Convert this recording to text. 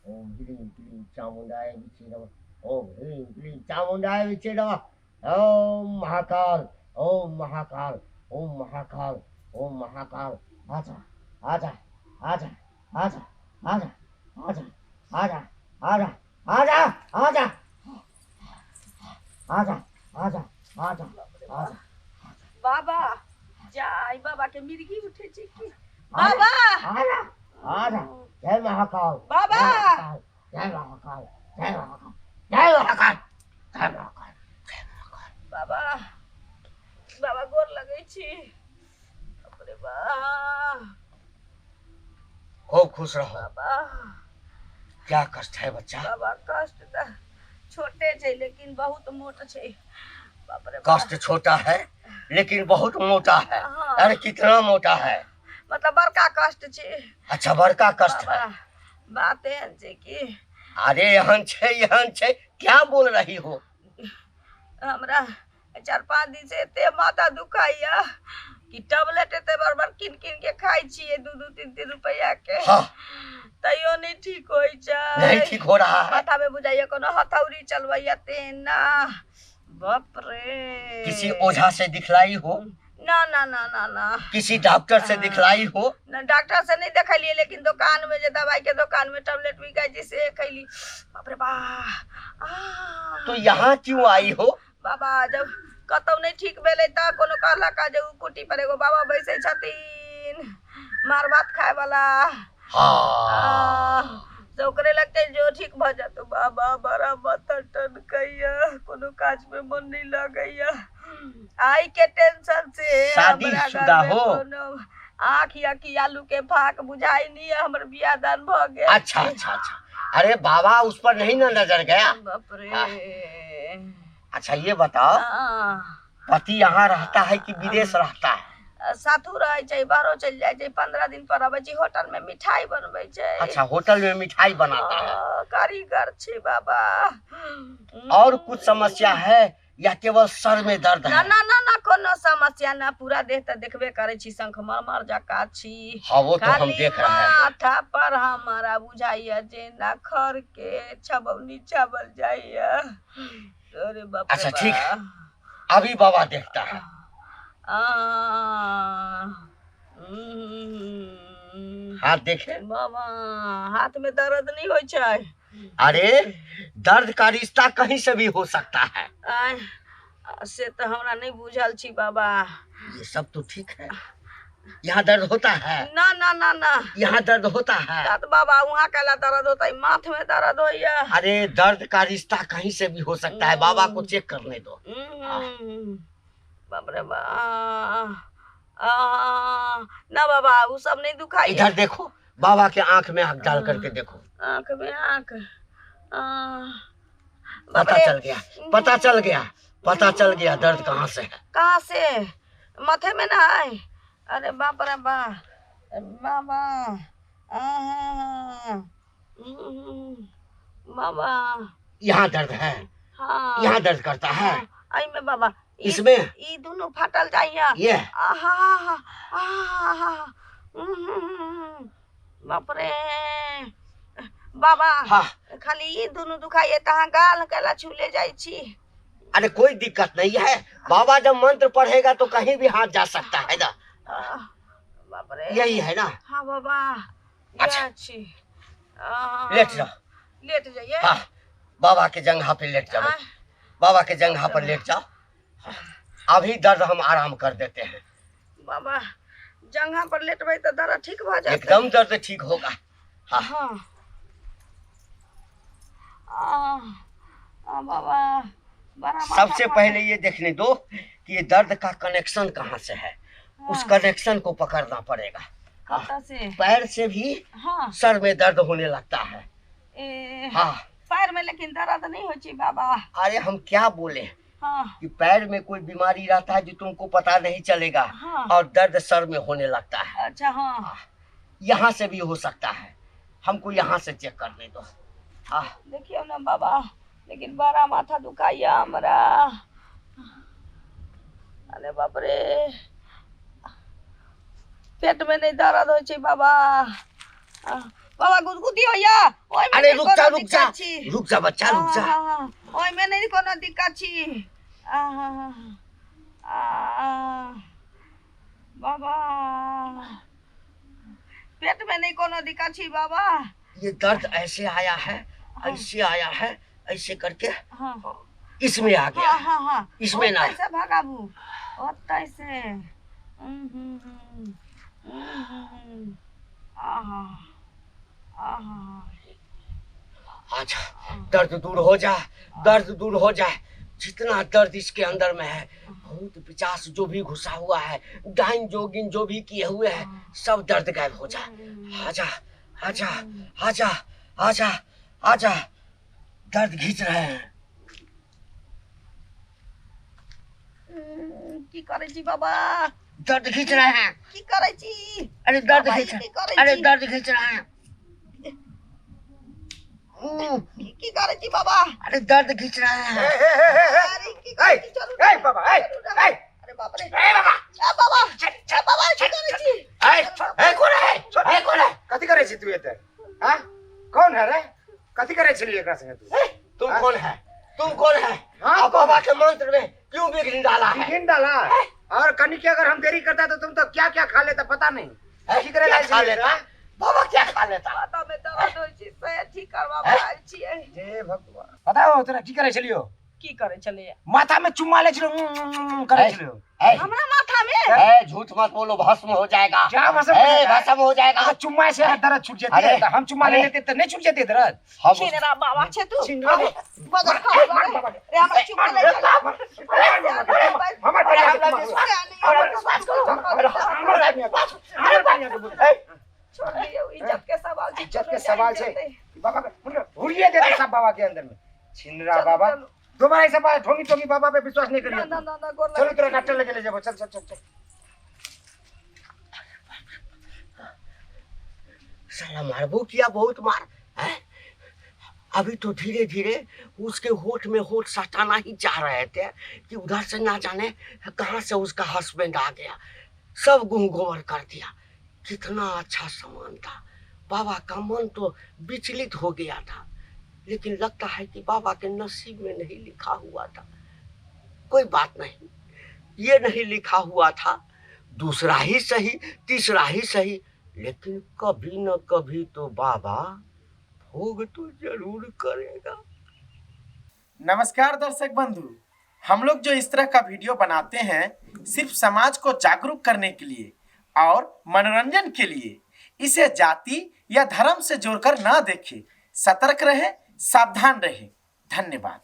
ओम ह्रीं क्लीं चामुंडाय विचे नमः। ओम ह्रीं क्लीं चामुंडाय विचे नमः। ओम महाकाल, ओम महाकाल, ओम महाकाल, ओम महाकाल। आजा आजा आजा आजा आजा आजा आजा आजा आजा आजा आजा आजा आजा आजा। बाबा जाय बाबा के मिर्गी उठे छै की बाबा आजा आजा। जय महाकाल, बाबा जय महाकाल, जय महाकाल, जय महाकाल, जय महाकाल, जय महाकाल। बाबा बाबा गोर लगै छी। अरे बा खूब खुश रहो। बाबा क्या कष्ट है बच्चा? बाबा कष्ट त छोटे छै लेकिन बहुत मोट छै। बाप रे बा। कष्ट छोटा है लेकिन बहुत मोटा है। हाँ। अरे कितना मोटा है? मतलब बड़का कष्ट छै। अच्छा बड़का कष्ट है। बात एहन छै कि अरे एहन छै क्या बोल रही हो? हमरा 4-5 दिन से एते माथा दुखाइया कि टैबलेट एते बार किन के खाइ छियै 2-3 रुपया के। हाँ। तैयो नहीं ठीक होई छै। नहीं ठीक हो रहा है। माथा में बुझाइया कोनो हथौड़ी चलवैया तेना। बाप रे। किसी ओझा से दिखलाई हो? ना ना ना ना ना। किसी डॉक्टर से दिखलाई हो? ना डॉक्टर से नहीं दिखलिए लेकिन दुकान में जे दवाई के दुकान में टैबलेट बिकाई जी से खैली। बाप रे बा। तो यहाँ क्यों आई हो? बाबा जब कतौ नहीं ठीक भेले त कोनो कहला का जे कुटी पर एगो बाबा बैसे छथिन मार भात खाए वाला। हाँ। तो ओकरे लगते जो ठीक भ जात। बाबा बड़ा माथा टनकैया कोनो काज में मन नहीं लगैया। आई के टेंशन से शादीशुदा हो? आँख या की आलू के फाक बुझाई नहीं है। हमर बियाह दान भ गए। अच्छा अच्छा अच्छा। अरे बाबा उस पर नहीं ना नजर गया? बाप रे। अच्छा ये बताओ पति यहाँ रहता है कि विदेश रहता है? साथू रहे छै बाहरो चल जाए छै 15 दिन पर आबै छै होटल में मिठाई बनबै छै। अच्छा होटल में मिठाई बनाता है। कारीगर छै बाबा। और कुछ समस्या है या केवल सर में दर्द है? ना ना ना ना कोनो समस्या ना पूरा देह त देखबे करे छी शंख मरमर जका छी। हाँ वो तो हम देख रहे हैं। माथा पर हमारा बुझाइया जे ना खर के छबौनी छबल जाइया। अरे बाप रे। अच्छा ठीक है अभी बाबा देखता है। हाथ देखे? बाबा हाथ में दर्द नहीं हो छै। अरे दर्द का रिश्ता कहीं से भी हो सकता है। से तो हमरा नहीं बुझल छी बाबा। ये सब तो ठीक है। यहाँ दर्द होता है? ना ना ना ना। यहाँ दर्द होता है? तो बाबा वहाँ कैला दर्द होता है माथ में दर्द होइया। अरे दर्द का रिश्ता कहीं से भी हो सकता है बाबा को चेक करने दो। बाप रे बा। ना बाबा वो सब नहीं दुखाई। इधर देखो बाबा के आंख में आंख डाल करके देखो। आंख में आंख। पता चल गया दर्द कहाँ से है। कहाँ से? माथे में ना है। अरे बाप रे बा। बाबा बाबा यहाँ दर्द है। हाँ यहाँ दर्द करता है। आई में बाबा इसमें ई दोनों फाटल जाइया। ये बाप रे बाबा। हाँ खाली ई दोनों दुखाइए तहाँ गाल कैला छूले जाई छी। अरे कोई दिक्कत नहीं है बाबा जब मंत्र पढ़ेगा तो कहीं भी हाथ जा सकता है ना। बाप रे यही है ना? हाँ बाबा। अच्छा लेट जाओ। लेट जाइए। हाँ बाबा के जंघा पे लेट जाओ। बाबा के जंघा पर लेट जाओ। अभी दर्द हम आराम कर देते हैं। बाबा जंघा पर लेटबै तो दर्द ठीक हो जाए? एकदम दर्द ठीक होगा। हाँ बाबा सबसे पहले ये देखने दो कि ये दर्द का कनेक्शन कहाँ से है। उस कनेक्शन को पकड़ना पड़ेगा। हाँ पैर से भी सर में दर्द होने लगता है। हाँ पैर में लेकिन दर्द नहीं हो छी बाबा। अरे हम क्या बोले कि पैर में कोई बीमारी रहता है जो तुमको पता नहीं चलेगा। और दर्द सर में होने लगता है। अच्छा हाँ यहाँ से भी हो सकता है। हमको यहाँ से चेक करने दो। हाँ देखियो ना बाबा लेकिन बड़ा माथा दुखाइया हमरा। अरे बाप रे पेट में नहीं दर्द हो छी बाबा। बाबा गुदगुदी होइया ओइ में अरे नहीं रुक जा कोनो रुक जा दिक्कत छी। रुक जा बच्चा रुक जा। ओइ में नहीं कोनो दिक्कत छी। बाबा पेट में नहीं कोनो दिक्कत छी बाबा। ये दर्द ऐसे आया है, ऐसे आया है, ऐसे करके हाँ इसमें आ गया है। हाँ इसमें ना कैसे भागाबू ओतै से अच्छा दर्द दूर हो जाए, दर्द दूर हो जाए। जितना दर्द इसके अंदर में है, भूत पिचास जो भी घुसा हुआ है, डाइन जोगिन जो भी किए हुए हैं, सब दर्द गायब हो जाए। आजा आजा आजा आजा आजा, दर्द खींच रहे हैं। की करे छी बाबा? दर्द खींच रहे हैं। की करे छी? अरे दर्द बाबा, खींच ये की करे अरे छी? दर्द खींच रहे हैं। की करे छी बाबा? अरे दर्द खींच रहे हैं। अरे की करे छी? चलू ए बाबा ए अरे बाप रे ए बाबा, ए बाबा की करे छी? ए कौन है? ए कौन है? कथी करे छी तू एते? हां कौन है रे? कथी करे छली एकरा संगे तू? तुम कौन है? तुम कौन है? हाँ? आप बाबा के मंत्र में क्यों विघ्न डाला है? बिगिन डाला और कनी की अगर हम देरी करता तो तुम तो क्या क्या खा लेता पता नहीं। की करे क्या खा लेता? बाबा क्या खा लेता? माथा में दर्द होय छी से ठीक करवा आइल छियै। जय भगवान। पता हो तोरा की करे छलियो? की करे चले? माथा में चुम्मा ले छलियो करे छलियो। ए, हमरा माथा में ए, झूठ मत बोलो, भस्म हो जाएगा। क्या भस्म हो ए, जाएगा? भस्म हो जाएगा। अगर चुम्मा से दर्द छूट जाती है तो हम चुम्मा ले लेते तो नहीं छूट जाती दर्द। हम छिनरा बाबा छे तू छिनरा रे हमरा चुप ले छोड़ दियो इज्जत के सवाल छी। इज्जत के सवाल से बाबा भूलिए देते सब बाबा के अंदर में। छिनरा बाबा दोबारा ऐसा बात ठोंगी ठोंगी बाबा पे विश्वास नहीं करिए। ना गोर चलो तेरा डॉक्टर लेके ले जाओ। चल चल चल चल। साला मारबो किया, बहुत मार है? अभी तो धीरे धीरे उसके होठ में होठ सटाना ही चाह रहे थे कि उधर से ना जाने कहां से उसका हस्बैंड आ गया, सब गुम गोबर कर दिया। कितना अच्छा सामान था। बाबा का मन तो विचलित हो गया था, लेकिन लगता है कि बाबा के नसीब में नहीं लिखा हुआ था। कोई बात नहीं, ये नहीं लिखा हुआ था, दूसरा ही सही, तीसरा ही सही, लेकिन कभी न कभी तो बाबा भोग तो जरूर करेगा। नमस्कार दर्शक बंधु, हम लोग जो इस तरह का वीडियो बनाते हैं सिर्फ समाज को जागरूक करने के लिए और मनोरंजन के लिए। इसे जाति या धर्म से जोड़कर ना देखें। सतर्क रहें, सावधान रहें। धन्यवाद।